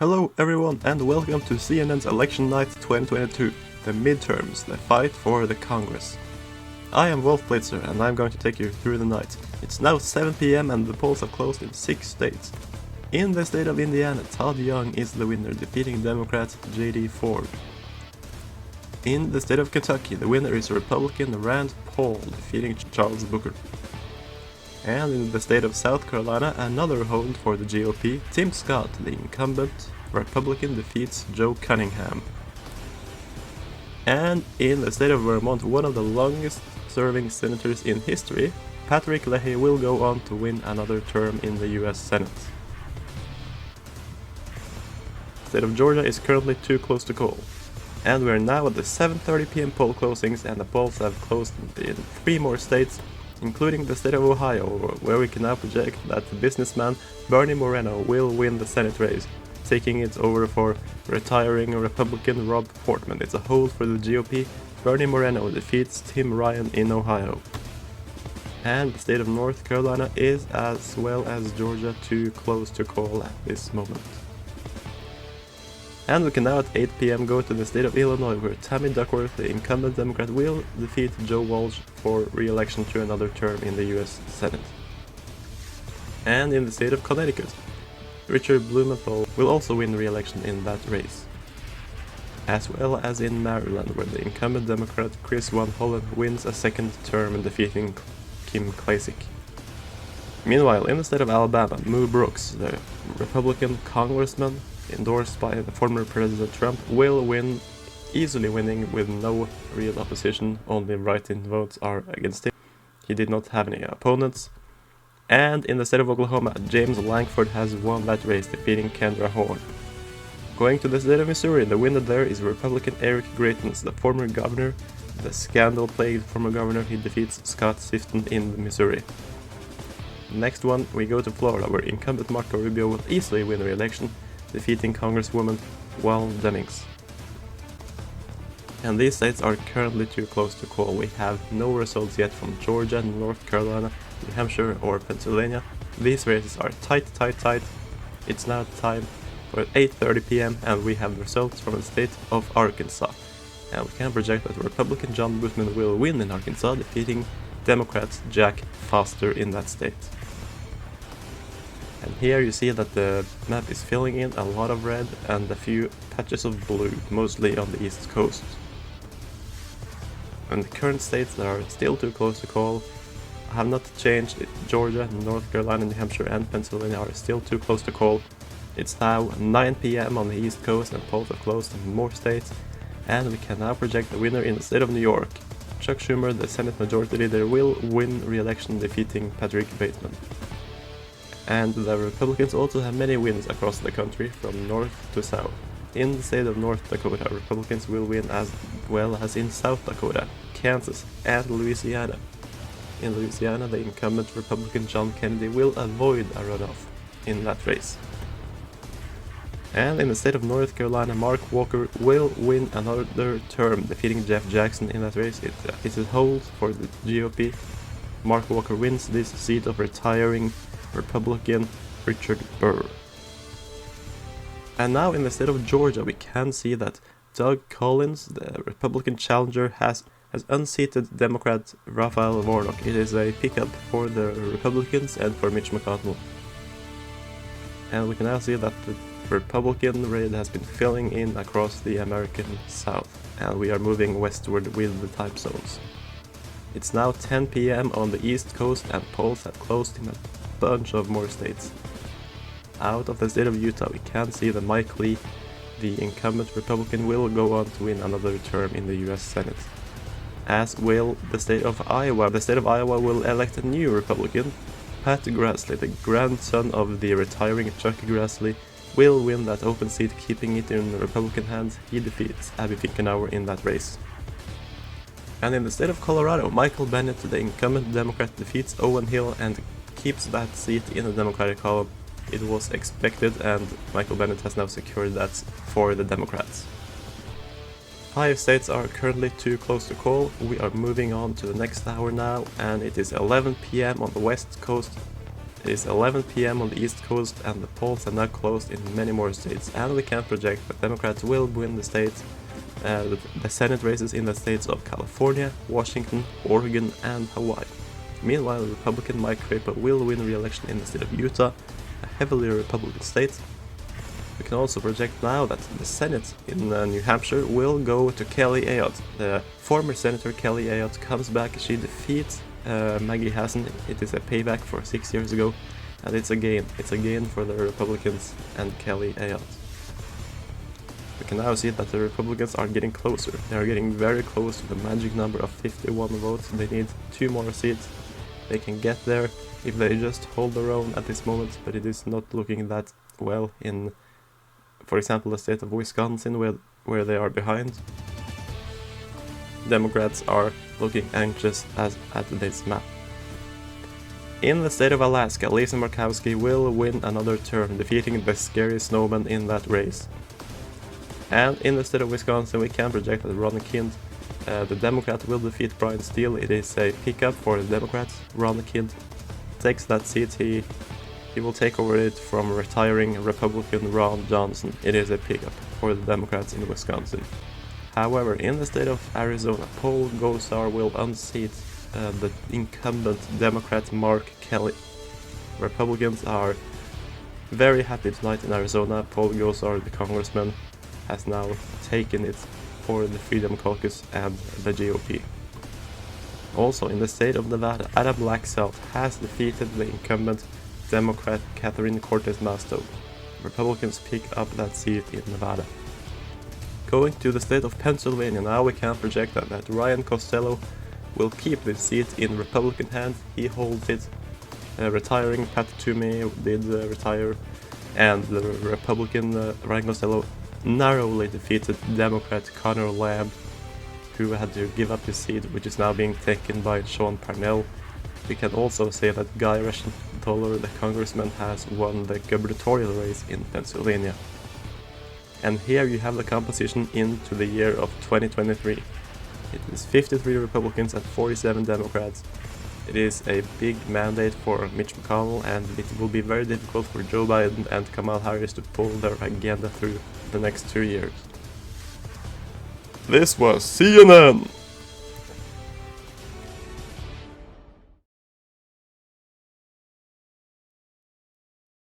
Hello everyone and welcome to CNN's Election Night 2022, the midterms, the fight for the Congress. I am Wolf Blitzer and I'm going to take you through the night. It's now 7 PM and the polls have closed in 6 states. In the state of Indiana, Todd Young is the winner, defeating Democrat J.D. Ford. In the state of Kentucky, the winner is Republican Rand Paul, defeating Charles Booker. And in the state of South Carolina, another hold for the GOP, Tim Scott, the incumbent Republican, defeats Joe Cunningham. And in the state of Vermont, one of the longest serving senators in history, Patrick Leahy will go on to win another term in the US Senate. The state of Georgia is currently too close to call. And we're now at the 7:30 PM poll closings, and the polls have closed in 3 more states, including the state of Ohio, where we can now project that the businessman Bernie Moreno will win the Senate race, taking it over for retiring Republican Rob Portman. It's a hold for the GOP. Bernie Moreno defeats Tim Ryan in Ohio. And the state of North Carolina is, as well as Georgia, too close to call at this moment. And we can now at 8 PM go to the state of Illinois, where Tammy Duckworth, the incumbent Democrat, will defeat Joe Walsh for re-election to another term in the US Senate. And in the state of Connecticut, Richard Blumenthal will also win re-election in that race. As well as in Maryland, where the incumbent Democrat Chris Van Hollen wins a second term, defeating Kim Klacik. Meanwhile, in the state of Alabama, Mo Brooks, the Republican congressman endorsed by the former President Trump, will win, easily winning with no real opposition. Only write-in votes are against him. He did not have any opponents. And in the state of Oklahoma, James Lankford has won that race, defeating Kendra Horn. Going to the state of Missouri, the winner there is Republican Eric Greitens, the former governor, the scandal-plagued former governor. He defeats Scott Sifton in Missouri. Next one, we go to Florida, where incumbent Marco Rubio will easily win the re-election, defeating Congresswoman Val Demings. And these states are currently too close to call. We have no results yet from Georgia, North Carolina, New Hampshire or Pennsylvania. These races are tight. It's now time for 8:30 PM and we have the results from the state of Arkansas. And we can project that Republican John Boozman will win in Arkansas, defeating Democrat Jack Foster in that state. And here you see that the map is filling in a lot of red and a few patches of blue, mostly on the east coast. And the current states that are still too close to call have not changed. Georgia, North Carolina, New Hampshire and Pennsylvania are still too close to call. It's now 9 PM on the east coast and polls have closed in more states. And we can now project the winner in the state of New York. Chuck Schumer, the Senate Majority Leader, will win re-election, defeating Patrick Bateman. And the Republicans also have many wins across the country, from north to south. In the state of North Dakota, Republicans will win, as well as in South Dakota, Kansas, and Louisiana. In Louisiana, the incumbent Republican John Kennedy will avoid a runoff in that race. And in the state of North Carolina, Mark Walker will win another term, defeating Jeff Jackson in that race. It's a hold for the GOP. Mark Walker wins this seat of retiring Republican Richard Burr. And now in the state of Georgia, we can see that Doug Collins, the Republican challenger, has unseated Democrat Raphael Warnock. It is a pickup for the Republicans and for Mitch McConnell. And we can now see that the Republican raid has been filling in across the American South, and we are moving westward with the time zones. It's now 10 PM on the east coast and polls have closed in a bunch of more states. Out of the state of Utah, we can see that Mike Lee, the incumbent Republican, will go on to win another term in the US Senate. As will the state of Iowa. The state of Iowa will elect a new Republican. Pat Grassley, the grandson of the retiring Chuck Grassley, will win that open seat, keeping it in Republican hands. He defeats Abby Finkenauer in that race. And in the state of Colorado, Michael Bennet, the incumbent Democrat, defeats Owen Hill and keeps that seat in the Democratic column. It was expected, and Michael Bennet has now secured that for the Democrats. 5 states are currently too close to call. We are moving on to the next hour now, and it is 11 PM on the west coast It is 11 p.m. on the East Coast, and the polls have now closed in many more states, and we can project that Democrats will win the states, the Senate races in the states of California, Washington, Oregon, and Hawaii. Meanwhile, Republican Mike Crapo will win re-election in the state of Utah, a heavily Republican state. We can also project now that the Senate in New Hampshire will go to Kelly Ayotte. The former Senator Kelly Ayotte comes back. She defeats Maggie Hassan. It is a payback for 6 years ago, and it's a gain. It's a gain for the Republicans and Kelly Ayotte. We can now see that the Republicans are getting closer. They are getting very close to the magic number of 51 votes. They need 2 more seats. They can get there if they just hold their own at this moment, but it is not looking that well in, for example, the state of Wisconsin, where they are behind. Democrats are looking anxious at this map. In the state of Alaska, Lisa Murkowski will win another term, defeating the scary snowman in that race. And in the state of Wisconsin, we can project that Ron Kind, the Democrat, will defeat Brian Steele. It is a pickup for the Democrats. Ron Kind takes that seat. He will take over it from retiring Republican Ron Johnson. It is a pickup for the Democrats in Wisconsin. However, in the state of Arizona, Paul Gosar will unseat the incumbent Democrat Mark Kelly. Republicans are very happy tonight in Arizona. Paul Gosar, the congressman, has now taken it for the Freedom Caucus and the GOP. Also, in the state of Nevada, Adam Laxalt has defeated the incumbent Democrat Catherine Cortez Masto. Republicans pick up that seat in Nevada. Going to the state of Pennsylvania, now we can project that Ryan Costello will keep this seat in Republican hands. He holds it. Retiring Pat Toomey did retire, and the Republican Ryan Costello narrowly defeated Democrat Connor Lamb, who had to give up his seat, which is now being taken by Sean Parnell. We can also say that Guy Reschenthaler, the congressman, has won the gubernatorial race in Pennsylvania. And here you have the composition into the year of 2023. It is 53 Republicans and 47 Democrats. It is a big mandate for Mitch McConnell, and it will be very difficult for Joe Biden and Kamala Harris to pull their agenda through the next 2 years. This was CNN!